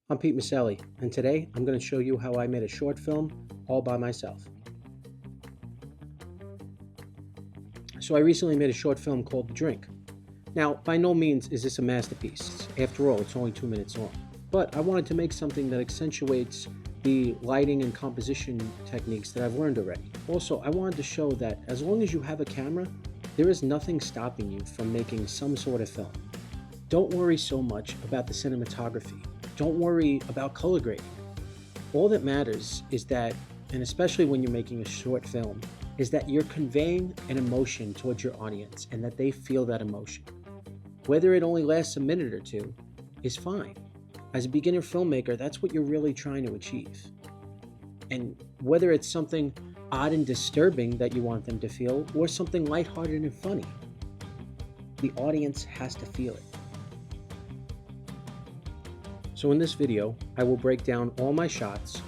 I'm Pete Maselli, and today I'm going to show you how I made a short film all by myself. So I recently made a short film called The Drink. Now, by no means is this a masterpiece. After all, it's only 2 minutes long. But I wanted to make something that accentuates the lighting and composition techniques that I've learned already. Also, I wanted to show that as long as you have a camera, there is nothing stopping you from making some sort of film. Don't worry so much about the cinematography. Don't worry about color grading. All that matters is that, and especially when you're making a short film, is that you're conveying an emotion towards your audience and that they feel that emotion. Whether it only lasts a minute or two is fine. As a beginner filmmaker, that's what you're really trying to achieve. And whether it's something odd and disturbing that you want them to feel or something lighthearted and funny, the audience has to feel it. So in this video, I will break down all my shots,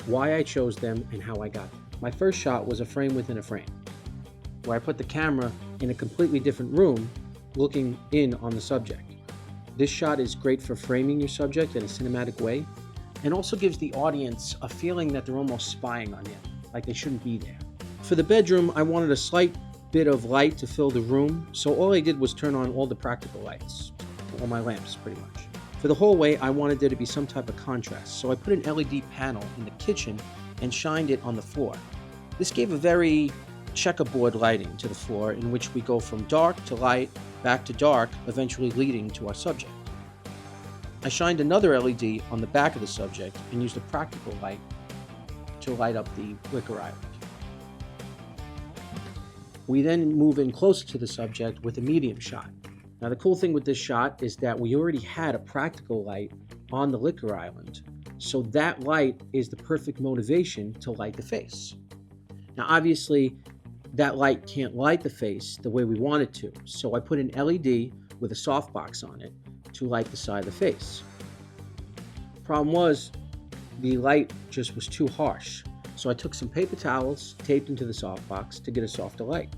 why I chose them, and how I got them. My first shot was a frame within a frame, where I put the camera in a completely different room, looking in on the subject. This shot is great for framing your subject in a cinematic way, and also gives the audience a feeling that they're almost spying on him, like they shouldn't be there. For the bedroom, I wanted a slight bit of light to fill the room, so all I did was turn on all the practical lights, all my lamps pretty much. For the hallway, I wanted there to be some type of contrast, so I put an LED panel in the kitchen and shined it on the floor. This gave a very checkerboard lighting to the floor, in which we go from dark to light, back to dark, eventually leading to our subject. I shined another LED on the back of the subject and used a practical light to light up the liquor island. We then move in closer to the subject with a medium shot. Now the cool thing with this shot is that we already had a practical light on the liquor island, so that light is the perfect motivation to light the face. Now obviously that light can't light the face the way we want it to, so I put an LED with a softbox on it to light the side of the face. Problem was, the light just was too harsh, so I took some paper towels taped into the softbox to get a softer light.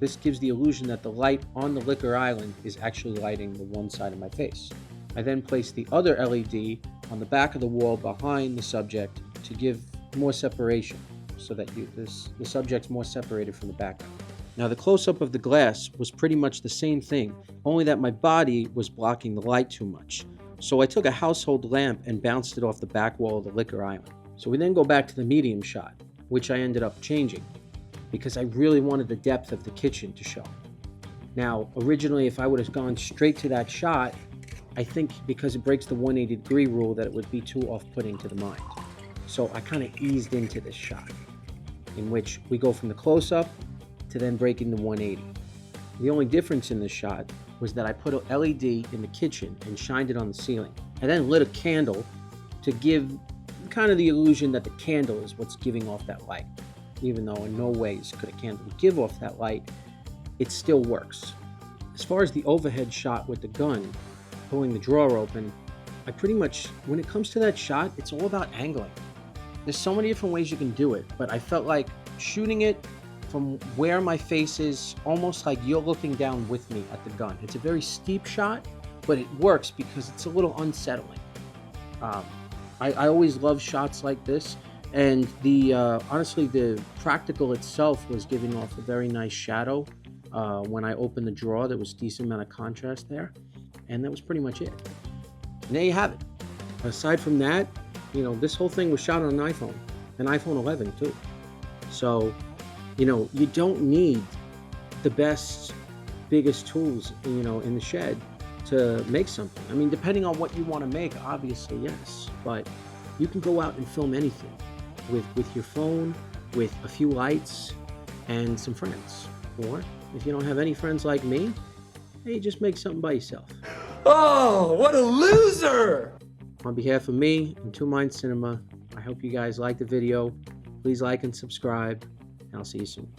This gives the illusion that the light on the liquor island is actually lighting the one side of my face. I then placed the other LED on the back of the wall behind the subject to give more separation, so that the subject's more separated from the background. Now the close-up of the glass was pretty much the same thing, only that my body was blocking the light too much. So I took a household lamp and bounced it off the back wall of the liquor island. So we then go back to the medium shot, which I ended up changing, because I really wanted the depth of the kitchen to show. Now, originally, if I would have gone straight to that shot, I think because it breaks the 180-degree rule that it would be too off-putting to the mind. So I kind of eased into this shot, in which we go from the close-up to then breaking the 180. The only difference in this shot was that I put an LED in the kitchen and shined it on the ceiling. I then lit a candle to give kind of the illusion that the candle is what's giving off that light. Even though in no ways could a candle give off that light, it still works. As far as the overhead shot with the gun, pulling the drawer open, I pretty much, when it comes to that shot, it's all about angling. There's so many different ways you can do it, but I felt like shooting it from where my face is, almost like you're looking down with me at the gun. It's a very steep shot, but it works because it's a little unsettling. I always love shots like this. And honestly, the practical itself was giving off a very nice shadow. When I opened the drawer, there was a decent amount of contrast there. And that was pretty much it. And there you have it. Aside from that, this whole thing was shot on an iPhone 11 too. So, you don't need the best, biggest tools, in the shed to make something. I mean, depending on what you want to make, obviously, yes. But you can go out and film anything. With your phone, with a few lights, and some friends. Or, if you don't have any friends like me, hey, just make something by yourself. Oh, what a loser! On behalf of me and Two Mind Cinema, I hope you guys like the video. Please like and subscribe, and I'll see you soon.